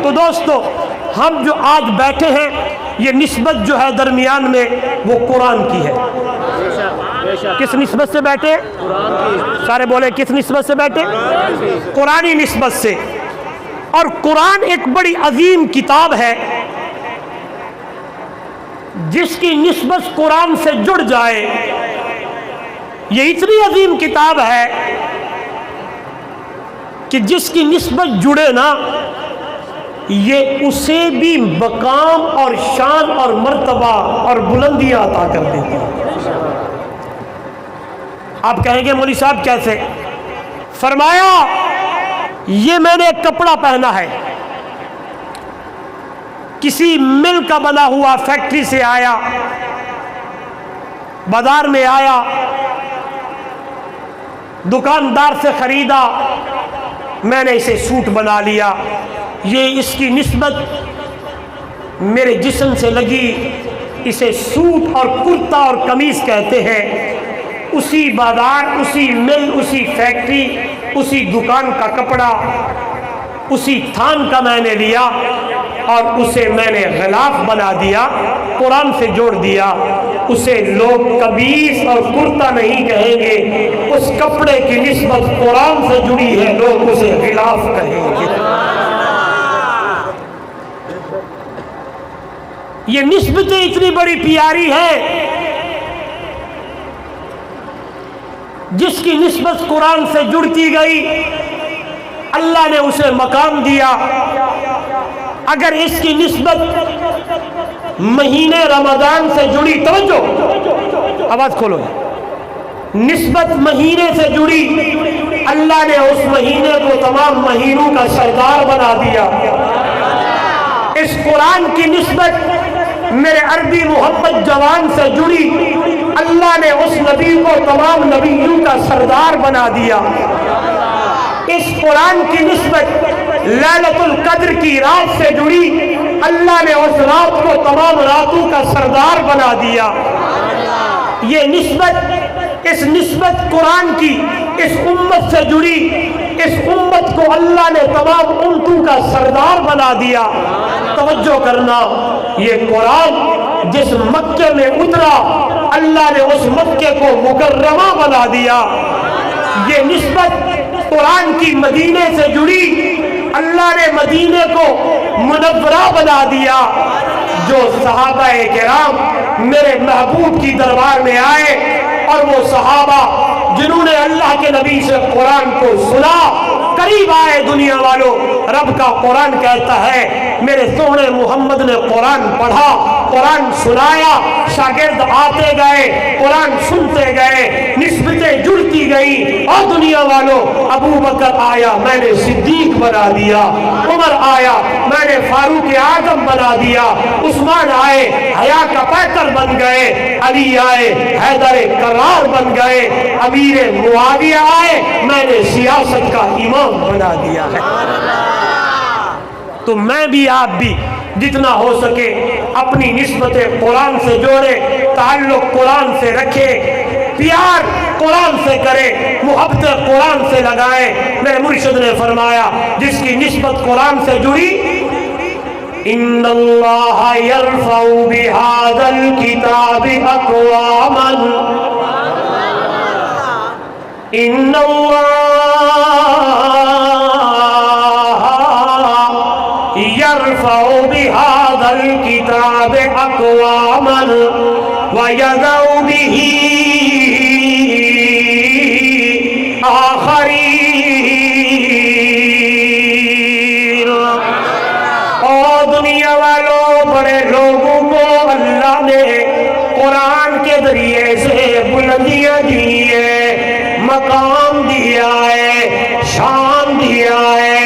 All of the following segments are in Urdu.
تو دوستو ہم جو آج بیٹھے ہیں یہ نسبت جو ہے درمیان میں وہ قرآن کی ہے. کس نسبت سے بیٹھے؟ سارے بولے کس نسبت سے بیٹھے؟ قرآنی نسبت سے. اور قرآن ایک بڑی عظیم کتاب ہے، جس کی نسبت قرآن سے جڑ جائے یہ اتنی عظیم کتاب ہے کہ جس کی نسبت جڑے نا یہ اسے بھی مقام اور شان اور مرتبہ اور بلندیاں عطا کر دیتی ہے. آپ کہیں گے مولوی صاحب کیسے؟ فرمایا یہ میں نے ایک کپڑا پہنا ہے، کسی مل کا بنا ہوا فیکٹری سے آیا، بازار میں آیا، دکاندار سے خریدا، میں نے اسے سوٹ بنا لیا. یہ اس کی نسبت میرے جسم سے لگی، اسے سوٹ اور کرتا اور قمیص کہتے ہیں. اسی بازار، اسی مل، اسی فیکٹری، اسی دکان کا کپڑا، اسی تھان کا میں نے لیا اور اسے میں نے غلاف بنا دیا، قرآن سے جوڑ دیا. اسے لوگ قمیص اور کرتا نہیں کہیں گے، اس کپڑے کی نسبت قرآن سے جڑی ہے، لوگ اسے غلاف کہیں گے. یہ نسبتیں اتنی بڑی پیاری ہے، جس کی نسبت قرآن سے جڑتی گئی اللہ نے اسے مقام دیا. اگر اس کی نسبت مہینے رمضان سے جڑی، توجہ آواز کھولو، نسبت مہینے سے جڑی، اللہ نے اس مہینے کو تمام مہینوں کا سردار بنا دیا. اس قرآن کی نسبت میرے عربی محمد جوان سے جڑی، اللہ نے اس نبی کو تمام نبیوں کا سردار بنا دیا. اس قرآن کی نسبت لیلۃ القدر کی رات سے جڑی، اللہ نے اس رات کو تمام راتوں کا سردار بنا دیا. یہ نسبت، اس نسبت قرآن کی اس امت سے جڑی، اس امت کو اللہ نے تمام امتوں کا سردار بنا دیا. توجہ کرنا، یہ قرآن جس مکے میں اترا اللہ نے اس مکے کو مکرمہ بنا دیا. یہ نسبت قرآن کی مدینے سے جڑی، اللہ نے مدینے کو منورہ بنا دیا. جو صحابہ کرام میرے محبوب کی دربار میں آئے اور وہ صحابہ جنہوں نے اللہ کے نبی سے قرآن کو سنا، قریب آئے دنیا والوں، رب کا قرآن کہتا ہے میرے سونے محمد نے قرآن پڑھا، قرآن سنایا، شاگرد آتے گئے، قرآن سنتے گئے، نسبتیں جڑتی گئی. اور دنیا والوں، ابو بکر آیا میں نے صدیق بنا دیا، عمر آیا میں نے فاروق اعظم بنا دیا، عثمان آئے حیا کا پیکر بن گئے، علی آئے حیدر کرار بن گئے، امیر معاویہ آئے میں نے سیاست کا امام بنا دیا ہے. تو میں بھی آپ بھی جتنا ہو سکے اپنی نسبت قرآن سے جوڑے، تعلق قرآن سے رکھے، پیار قرآن سے کرے، محبت قرآن سے لگائے. میرے مرشد نے فرمایا جس کی نسبت قرآن سے جڑی، ان اللہ یرفع بہذا الکتاب اقواما، ان يرفع بهذا الكتاب أقواما ويذر به آخرين. اور دنیا والوں، بڑے لوگوں کو اللہ نے قرآن کے ذریعے سے بلندیاں دی ہے، مقام دیا ہے، شان دیا ہے،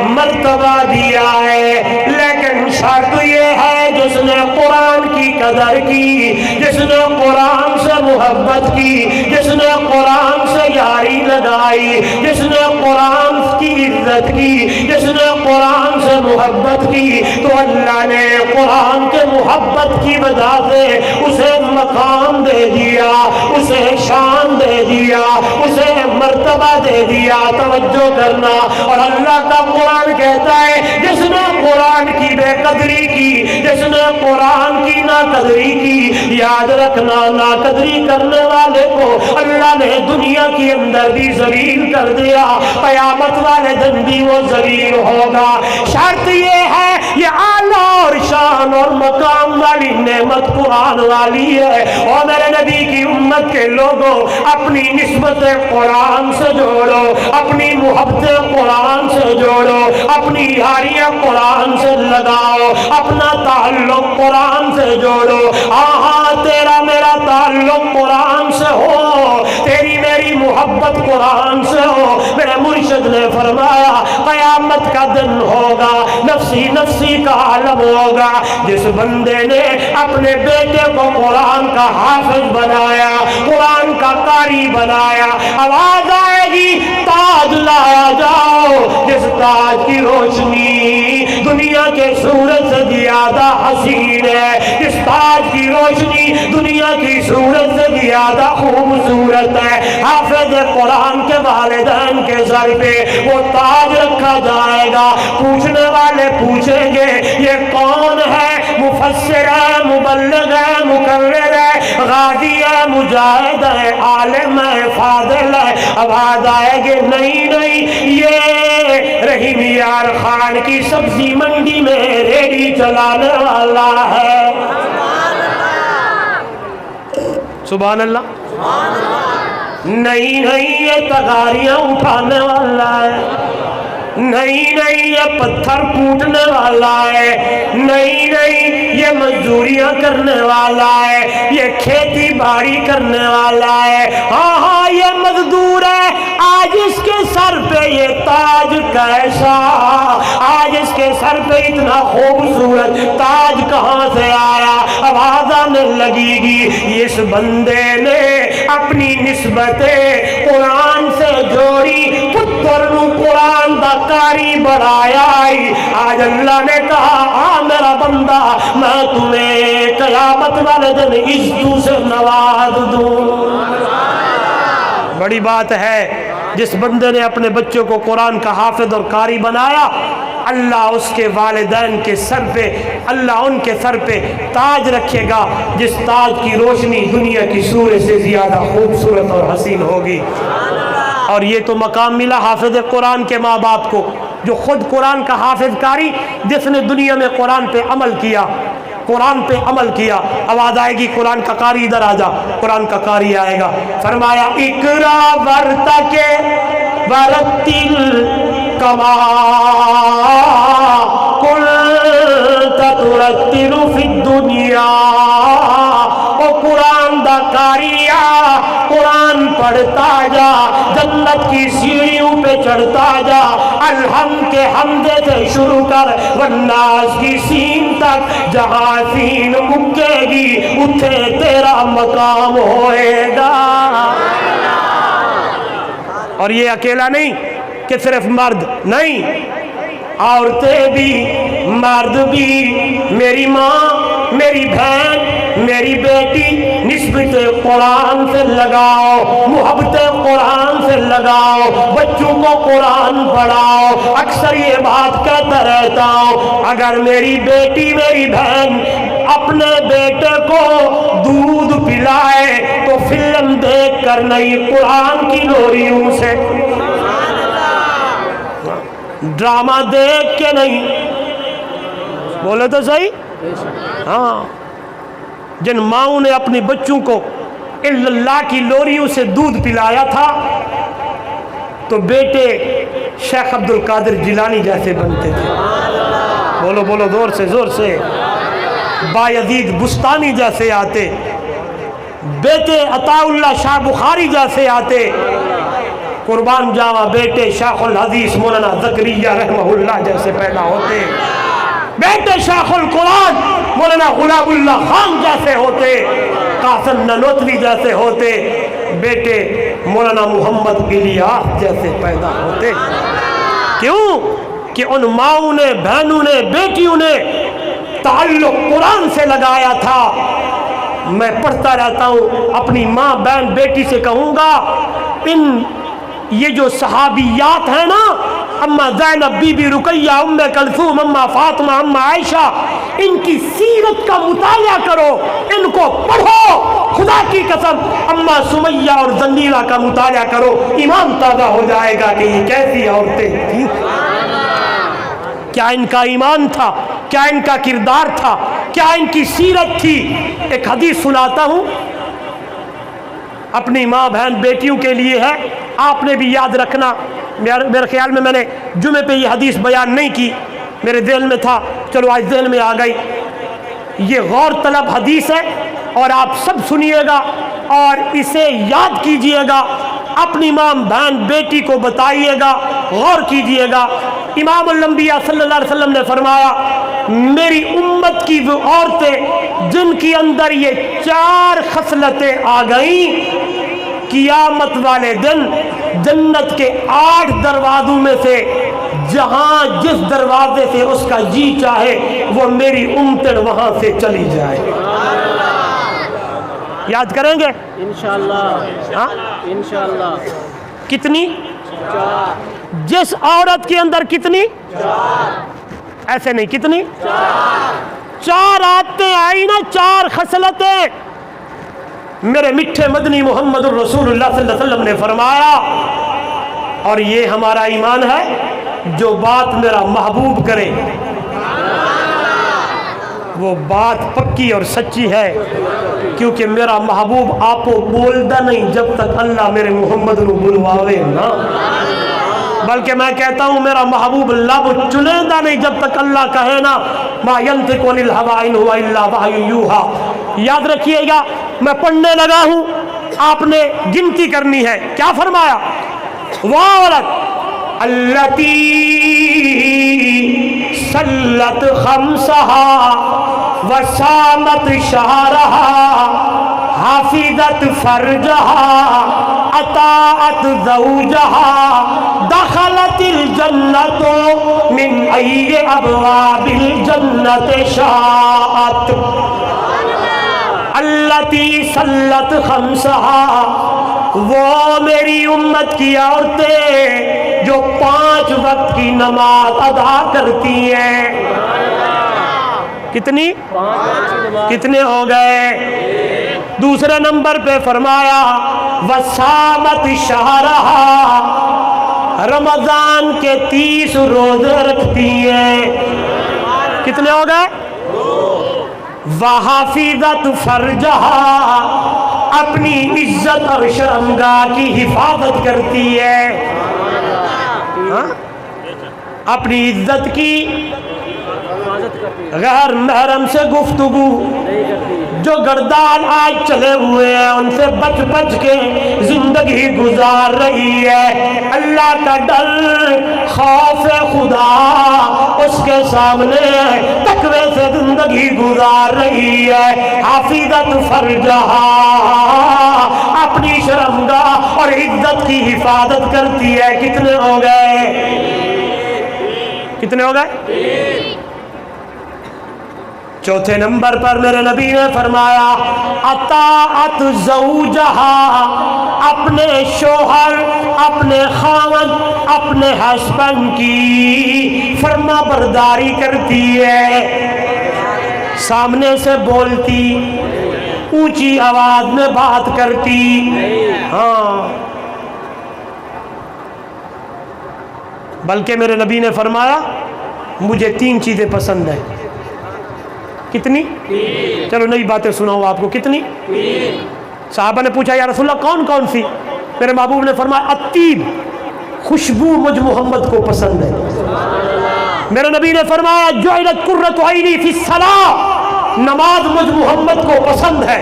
مرتبہ دیا ہے. لیکن شرط یہ ہے جس نے قرآن کی قدر کی، جس نے قرآن سے محبت کی، جس نے قرآن سے یاری لگائی، جس نے قرآن کی عزت کی، جس نے قرآن سے محبت کی، تو اللہ نے قرآن کے محبت کی وجہ سے اسے مقام دے دیا، اسے شان دے دیا، اسے مرتبہ دے دیا. توجہ کرنا. اور اللہ کا قرآن کہتا ہے جس نے قرآن قرآن کی بے قدری کی، جس نے قرآن کی نا قدری کی، یاد رکھنا نا قدری کرنے والے کو اللہ نے دنیا کے اندر بھی ذلیل کر دیا، قیامت والے دن بھی وہ ذلیل ہوگا۔ شرط یہ ہے، یہ اعلیٰ اور شان اور مقام والی نعمت قرآن والی ہے۔ اور میرے نبی کی امت کے لوگوں، اپنی نسبت قرآن سے جوڑو، اپنی محبت قرآن سے جوڑو، اپنی یاریاں قرآن سے لگاؤ، اپنا تعلق قرآن سے جوڑو۔ ہاں تیرا میرا تعلق قرآن سے ہو، تیری میری محبت قرآن سے ہو۔ میرے مرشد نے فرمایا قیامت کا دن ہوگا، نفسی نفسی کا عالم ہوگا، جس بندے نے اپنے بیٹے کو قرآن کا حافظ بنایا، قرآن کا قاری بنایا، آواز آئے گی تاج لایا جاؤ، جس تاج کی روشنی دنیا کے سورج سے زیادہ حسین ہے، جس تاج کی روشنی دنیا کی سورج سے زیادہ خوبصورت ہے۔ حافظ قرآن کے والدین کے سر پہ وہ تاج رکھا جائے گا، پوچھنے والے پوچھیں گے یہ کون ہے؟ مفسر ہے، مبلغ ہے، مقرر ہے، غازی ہے، مجاہد ہے، عالم ہے، فاضل ہے۔ آواز آئے گے نہیں نہیں، یہ رحیم یار خان کی سبزی منڈی میں ریڑھی چلانے والا ہے۔ سبحان اللہ۔ نہیں نہیں، یہ تغاریاں اٹھانے والا ہے، نہیں نہیں یہ پتھر کوٹنے والا ہے، نہیں نہیں یہ مزدوریاں کرنے والا ہے، یہ کھیتی باڑی کرنے والا ہے۔ ہاں ہاں یہ مزدور ہے، آج اس کے سر پہ یہ تاج کیسا، آج اس کے سر پہ اتنا خوبصورت تاج کہاں سے آیا؟ آواز آنے لگے گی اس بندے نے اپنی نسبت قرآن سے جوڑی، پتر نو قرآن دا قاری بڑھایا۔ آج اللہ نے کہا آ میرا بندہ، میں تمہیں قیامت والے دن عزتوں سے نواز دوں۔ بڑی بات ہے، جس بندے نے اپنے بچوں کو قرآن کا حافظ اور قاری بنایا، اللہ اس کے والدین کے سر پہ، اللہ ان کے سر پہ تاج رکھے گا، جس تاج کی روشنی دنیا کی سورج سے زیادہ خوبصورت اور حسین ہوگی۔ اور یہ تو مقام ملا حافظ قرآن کے ماں باپ کو، جو خود قرآن کا حافظ قاری، جس نے دنیا میں قرآن پہ عمل کیا، قرآن پہ عمل کیا۔ آواز آئے گی قرآن کا قاری ادھر آ جا، قرآن کا قاری آئے گا۔ فرمایا اقرا ورتقِ ورتل کما کنت ترتل فی الدنیا۔ او قرآن دا قاریا، قرآن پڑھتا جا، جنت کی سیڑھیوں پہ چڑھتا جا، الحمد کے حمدے سے شروع کر والناس کی سین تک، جہاں سین مکے گی اتھے تیرا مقام ہوئے گا۔ اور یہ اکیلا نہیں کہ صرف مرد نہیں، عورتیں بھی، مرد بھی، میری ماں، میری بہن، میری بیٹی، نسبت قرآن سے لگاؤ، محبت قرآن سے لگاؤ، بچوں کو قرآن پڑھاؤ۔ اکثر یہ بات کہتا رہتا ہوں، اگر میری بیٹی، میری بہن اپنے بیٹے کو دودھ پلائے تو فلم دیکھ کر نہیں، قرآن کی لوریوں سے، ڈرامہ دیکھ کے نہیں، بولے تو صحیح۔ ہاں، جن ماؤں نے اپنے بچوں کو اللہ کی لوریوں سے دودھ پلایا تھا تو بیٹے شیخ عبد القادر جیلانی جیسے بنتے تھے، بولو بولو زور سے زور سے، بایزید بستانی جیسے آتے، بیٹے عطا اللہ شاہ بخاری جیسے آتے، قربان جاوا بیٹے شیخ الحدیث مولانا زکریا رحمہ اللہ جیسے پیدا ہوتے، بیٹے شیخ القرآن مولانا غلام اللہ خان جیسے ہوتے، قاسم ننوتوی جیسے ہوتے، بیٹے مولانا محمد الیاس جیسے پیدا ہوتے۔ کیوں کہ ان ماؤں نے، بہنوں نے، بیٹیوں نے تعلق قرآن سے لگایا تھا۔ میں پڑھتا رہتا ہوں، اپنی ماں، بہن، بیٹی سے کہوں گا، یہ جو صحابیات ہیں نا، اما زینب، بی بی رقیہ، ام کلثوم، اما فاطمہ، اما عائشہ، ان کی سیرت کا مطالعہ کرو، ان کو پڑھو، خدا کی قسم اما سمیہ اور زنیرہ کا مطالعہ کرو، ایمان تازہ ہو جائے گا کہ یہ کیسی عورتیں تھیں، کیا ان کا ایمان تھا، کیا ان کا کردار تھا، کیا ان کی سیرت تھی۔ ایک حدیث سناتا ہوں، اپنی ماں بہن بیٹیوں کے لیے ہے، آپ نے بھی یاد رکھنا۔ میرے خیال میں نے جمعے پہ یہ حدیث بیان نہیں کی، میرے ذہن میں تھا، چلو آج ذہن میں آ گئی۔ یہ غور طلب حدیث ہے اور آپ سب سنیے گا اور اسے یاد کیجئے گا، اپنی ماں بہن بیٹی کو بتائیے گا، غور کیجئے گا۔ امام الانبیاء صلی اللہ علیہ وسلم نے فرمایا، میری امت کی وہ عورتیں جن کے اندر یہ 4 خصلتیں آ گئیں، قیامت والے دن جنت کے 8 دروازوں میں سے جہاں جس دروازے سے اس کا جی چاہے وہ میری امتن وہاں سے چلی جائے۔ یاد کریں گے انشاءاللہ؟ ہاں انشاءاللہ۔ کتنی؟ 4۔ جس عورت کے اندر کتنی؟ 4۔ ایسے نہیں، کتنی؟ 4 عادتیں آئی نا، 4 خصلتیں۔ میرے میٹھے مدنی محمد الرسول اللہ صلی اللہ علیہ وسلم نے فرمایا، اور یہ ہمارا ایمان ہے، جو بات میرا محبوب کرے وہ بات پکی اور سچی ہے، کیونکہ میرا محبوب آپ کو بولدا نہیں جب تک اللہ میرے محمد نو بلواوے نا، بلکہ میں کہتا ہوں میرا محبوب لب چلیندہ نہیں جب تک اللہ کہے نا، ما ینطق عن الہوی ان ہوا الا وحی یوحی۔ یاد رکھیے گا، میں پڑھنے لگا ہوں، آپ نے گنتی کرنی ہے۔ کیا فرمایا؟ وہ عورت التی صلت خمسہا وصامت شہرہا حافظت فرجہا اطاعت زوجہا دخلت الجنت من ای ابواب الجنت شاءت۔ التی صلت خمسہا، وہ میری امت کی عورتیں جو 5 وقت کی نماز ادا کرتی ہیں۔ کتنی؟ 5۔ کتنے ہو گئے؟ دوسرے نمبر پہ فرمایا وصامت شہرہا، رمضان کے 30 روزے رکھتی ہیں۔ کتنے ہو گئے؟ وحافظت فرجہا، اپنی عزت اور شرمگاہ کی حفاظت کرتی ہے۔ اپنی عزت کی غیر محرم سے گفتگو، جو گردان آج چلے ہوئے ہیں ان سے بچ بچ کے زندگی گزار رہی ہے۔ اللہ کا ڈر، خوف خدا اس کے سامنے تقوی سے زندگی گزار رہی ہے۔ حافظت فرجہا، اپنی شرمگاہ اور عزت کی حفاظت کرتی ہے۔ کتنے ہو گئے؟ کتنے ہو گئے؟ چوتھے نمبر پر میرے نبی نے فرمایا اطاعت زوجہا، اپنے شوہر، اپنے خاوند، اپنے ہسبینڈ کی فرما برداری کرتی ہے، سامنے سے بولتی، اونچی آواز میں بات کرتی۔ ہاں، بلکہ میرے نبی نے فرمایا مجھے 3 چیزیں پسند ہیں۔ کتنی؟ 3۔ چلو نئی باتیں سناؤں آپ کو۔ کتنی؟ 3۔ صحابہ نے پوچھا یا رسول اللہ کون کون سی؟ میرے محبوب نے فرمایا الطیب، خوشبو مجھ محمد کو پسند ہے۔ میرے نبی نے فرمایا جعلت قرۃ عینی فی الصلاۃ، نماز مجھ محمد کو پسند ہے۔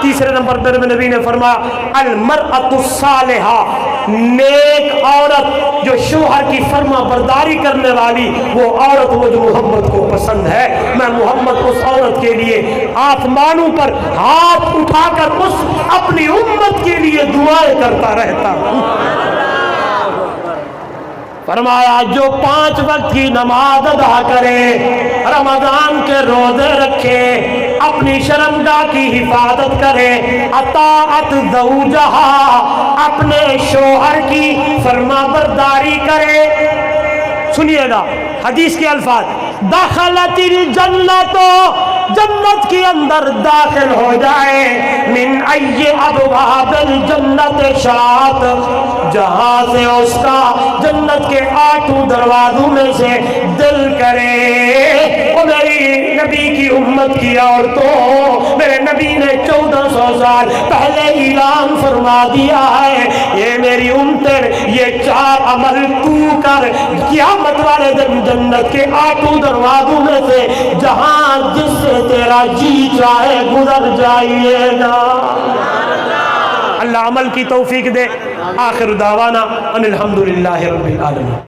تیسرے نمبر پر میرے نبی نے فرمایا المرأۃ الصالحہ، نیک عورت جو شوہر کی فرما برداری کرنے والی، وہ عورت مجھ محمد کو پسند ہے۔ میں محمد اس عورت کے لیے آسمانوں پر ہاتھ اٹھا کر اس اپنی امت کے لیے دعائیں کرتا رہتا ہوں۔ فرمایا جو 5 وقت کی نماز ادا کرے، رمضان کے روزے رکھے، اپنی شرمگاہ کی حفاظت کرے، اطاعت زوجہا، اپنے شوہر کی فرما برداری کرے۔ سنیے گا حدیث کے الفاظ، دخلت الجنت، جنت کے اندر داخل ہو جائے، من ای ابواب الجنت شاءت، جہاں سے اس کا جنت کے 8 دروازوں میں سے دل کرے۔ وہ میری نبی کی امت کی عورتوں، میرے نبی نے 1400 سال پہلے اعلان فرما دیا ہے، یہ میری امتیں یہ 4 عمل تو کر، قیامت والے دن جنت کے 8 دروازوں میں سے جہاں جس سے تیرا جی چاہے گزر جائیے گا۔ اللہ عمل کی توفیق دے۔ آخر دعوانا ان الحمدللہ رب العالمین۔